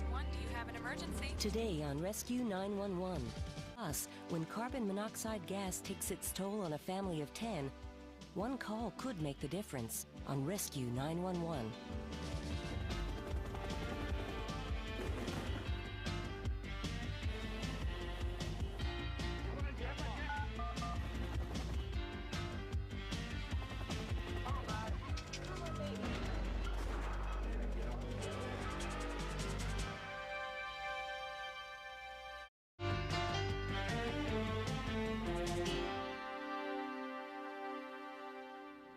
911, do you have an emergency? Today on Rescue 911. Plus, when carbon monoxide gas takes its toll on a family of 10, one call could make the difference on Rescue 911.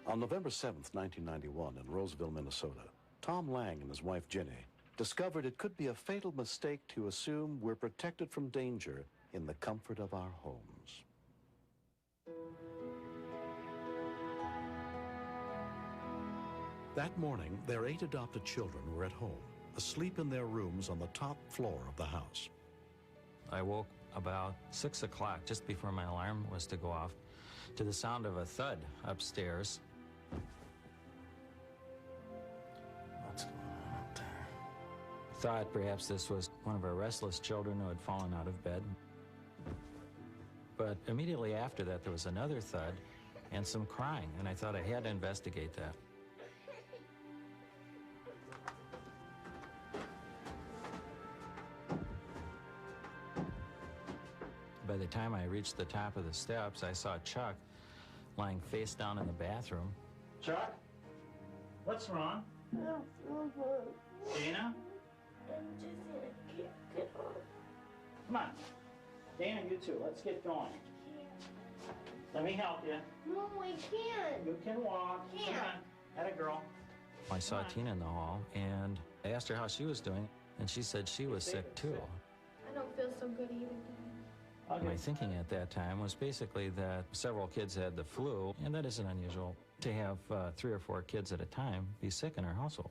On November 7th, 1991, in Roseville, Minnesota, Tom Lang and his wife Jenny discovered it could be a fatal mistake to assume we're protected from danger in the comfort of our homes. That morning, their 8 adopted children were at home, asleep in their rooms on the top floor of the house. I woke about 6 o'clock, just before my alarm was to go off, to the sound of a thud upstairs. What's going on up there? Thought perhaps this was one of our restless children who had fallen out of bed. But immediately after that, there was another thud and some crying, and I thought I had to investigate that. By the time I reached the top of the steps, I saw Chuck lying face down in the bathroom. Chuck? What's wrong? I don't feel good. Dana? I'm just gonna get on. Come on. Dana, you too. Let's get going. Let me help you. No, I can't. You can walk. Can't. Come on. Atta girl. I saw Tina in the hall, and I asked her how she was doing, and she said she was sick too. I don't feel so good either. My thinking at that time was basically that several kids had the flu, and that isn't unusual to have 3 or 4 kids at a time be sick in our household.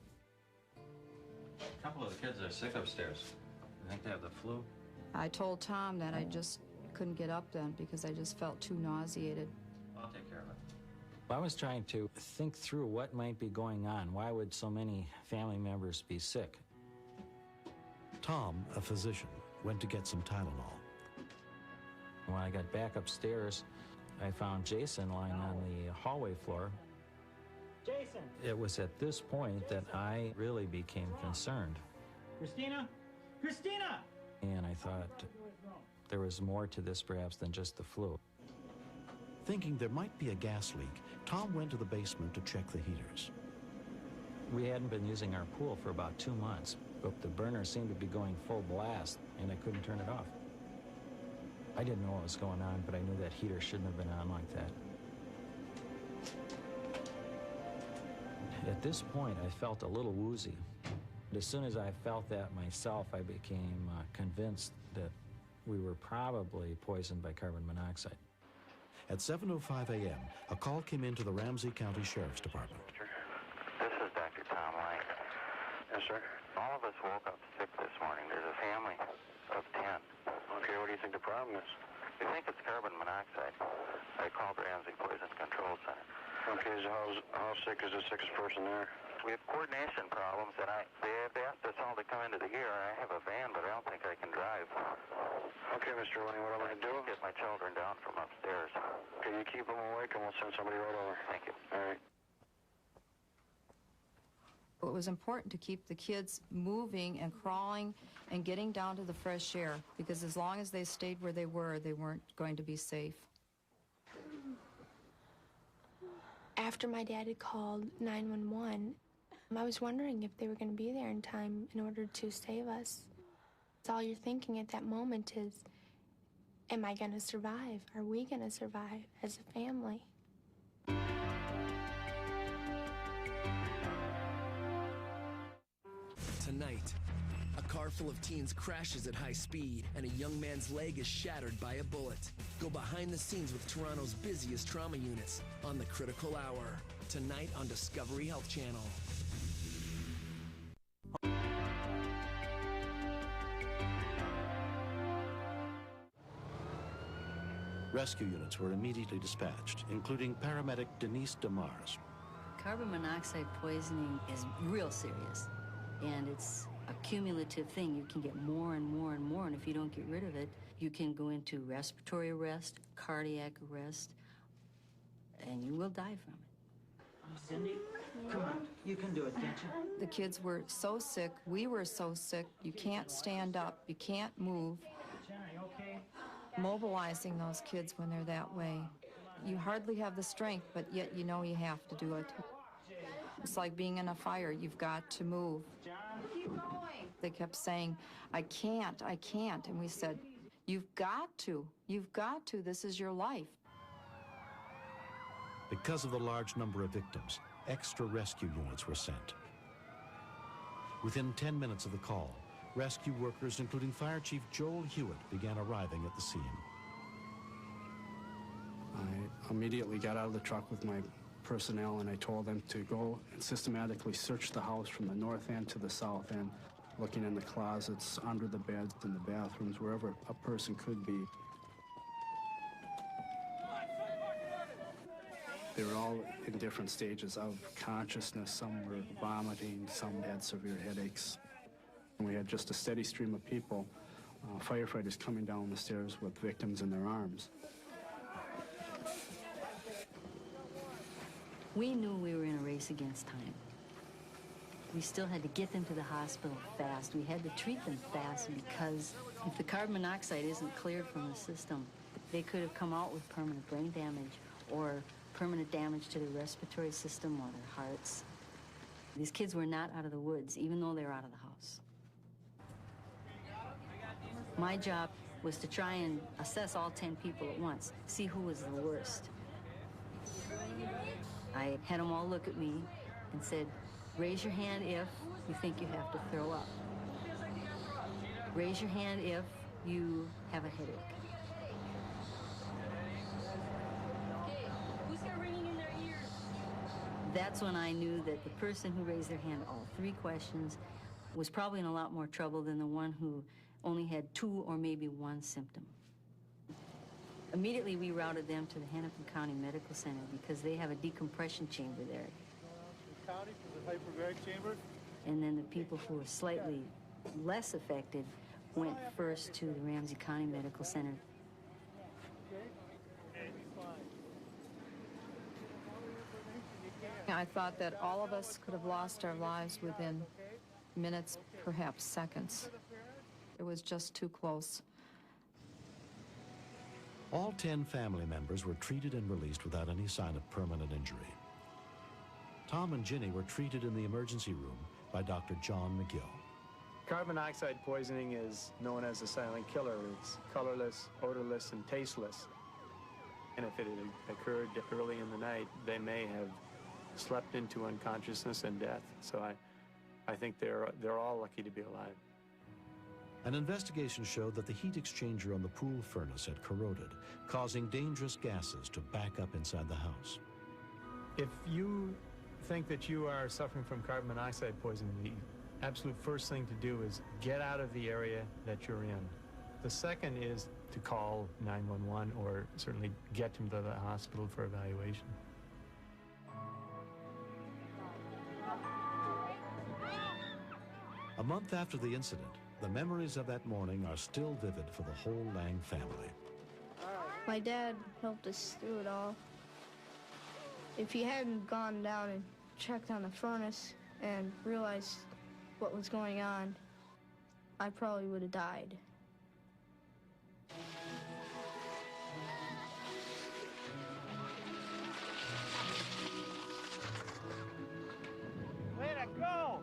A couple of the kids are sick upstairs. I think they have the flu. I told Tom that I just couldn't get up then because I just felt too nauseated. I'll take care of it. I was trying to think through what might be going on. Why would so many family members be sick? Tom, a physician, went to get some Tylenol. When I got back upstairs, I found Jason lying on the hallway floor. Jason! It was at this point that I really became concerned. Christina! Christina! And I thought there was more to this perhaps than just the flu. Thinking there might be a gas leak, Tom went to the basement to check the heaters. We hadn't been using our pool for about 2 months, but the burner seemed to be going full blast, and I couldn't turn it off. I didn't know what was going on, but I knew that heater shouldn't have been on like that. At this point, I felt a little woozy. As soon as I felt that myself, I became convinced that we were probably poisoned by carbon monoxide. At 7:05 a.m., a call came into the Ramsey County Sheriff's Department. This is Dr. Tom Lang. Yes, sir. All of us woke up sick this morning. There's a family of 10. Okay, what do you think the problem is? We think it's carbon monoxide. I called Ramsey Poison Control Center. Okay, so how sick is the sickest person there? We have coordination problems, and they asked us all to come into the gear. I have a van, but I don't think I can drive. Okay, Mr. Lang, what I'm going to do? Get my children down from upstairs. Okay, you keep them awake, and we'll send somebody right over. Thank you. All right. It was important to keep the kids moving and crawling and getting down to the fresh air, because as long as they stayed where they weren't going to be safe. After my dad had called 911, I was wondering if they were going to be there in time in order to save us. All you're thinking at that moment is, am I going to survive? Are we going to survive as a family? Tonight, a car full of teens crashes at high speed and a young man's leg is shattered by a bullet. Go behind the scenes with Toronto's busiest trauma units on The Critical Hour. Tonight on Discovery Health Channel. Rescue units were immediately dispatched, including paramedic Denise DeMars. Carbon monoxide poisoning is real serious, and it's a a cumulative thing. You can get more and more and more, and if you don't get rid of it, you can go into respiratory arrest, cardiac arrest, and you will die from it. Cindy, come on. You can do it, can't you? The kids were so sick. We were so sick. You can't stand up. You can't move. Johnny, okay? Mobilizing those kids when they're that way. You hardly have the strength, but yet you know you have to do it. It's like being in a fire. You've got to move. Keep going. They kept saying, I can't. And we said, you've got to. You've got to. This is your life. Because of the large number of victims, extra rescue units were sent. Within 10 minutes of the call, rescue workers, including Fire Chief Joel Hewitt, began arriving at the scene. I immediately got out of the truck with my personnel and I told them to go and systematically search the house from the north end to the south end, looking in the closets, under the beds, in the bathrooms, wherever a person could be. They were all in different stages of consciousness. Some were vomiting, some had severe headaches. And we had just a steady stream of people, firefighters coming down the stairs with victims in their arms. We knew we were in a race against time. We still had to get them to the hospital fast. We had to treat them fast because if the carbon monoxide isn't cleared from the system, they could have come out with permanent brain damage or permanent damage to their respiratory system or their hearts. These kids were not out of the woods, even though they were out of the house. My job was to try and assess all 10 people at once, see who was the worst. I had them all look at me and said, raise your hand if you think you have to throw up. Raise your hand if you have a headache. That's when I knew that the person who raised their hand all 3 questions was probably in a lot more trouble than the one who only had 2 or maybe 1 symptom. Immediately, we routed them to the Hennepin County Medical Center because they have a decompression chamber there. County for the hyperbaric chamber. And then the people who were slightly less affected went first to the Ramsey County Medical Center. I thought that all of us could have lost our lives within minutes, perhaps seconds. It was just too close. All 10 family members were treated and released without any sign of permanent injury. Tom and Ginny were treated in the emergency room by Dr. John McGill. Carbon monoxide poisoning is known as a silent killer. It's colorless, odorless, and tasteless. And if it had occurred early in the night, they may have slept into unconsciousness and death. So I think they're all lucky to be alive. An investigation showed that the heat exchanger on the pool furnace had corroded, causing dangerous gases to back up inside the house. If you think that you are suffering from carbon monoxide poisoning, the absolute first thing to do is get out of the area that you're in. The second is to call 911 or certainly get them to the hospital for evaluation. A month after the incident, the memories of that morning are still vivid for the whole Lang family. My dad helped us through it all. If he hadn't gone down and checked on the furnace and realized what was going on, I probably would have died. Way to go!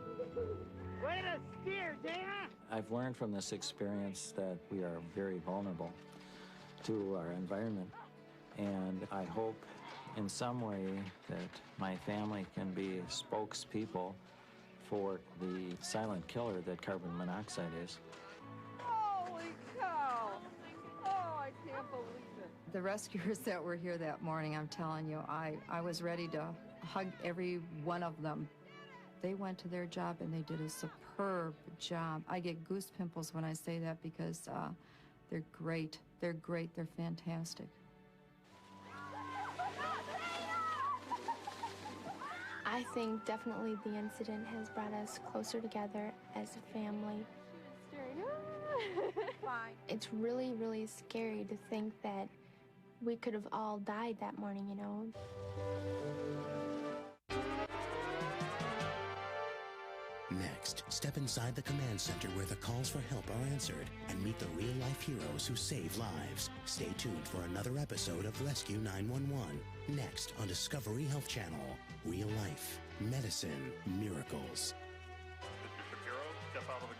Way to steer, Dana! I've learned from this experience that we are very vulnerable to our environment, and I hope in some way that my family can be spokespeople for the silent killer that carbon monoxide is. Holy cow! Oh, I can't believe it. The rescuers that were here that morning, I'm telling you, I was ready to hug every one of them. They went to their job and they did a superb job. I get goose pimples when I say that because they're great. They're great. They're fantastic. I I think definitely the incident has brought us closer together as a family. Fine. It's really, really scary to think that we could have all died that morning, you know. Next, step inside the command center where the calls for help are answered and meet the real-life heroes who save lives. Stay tuned for another episode of Rescue 911. Next on Discovery Health Channel. Real life, medicine, miracles. Mr. Shapiro, step out of the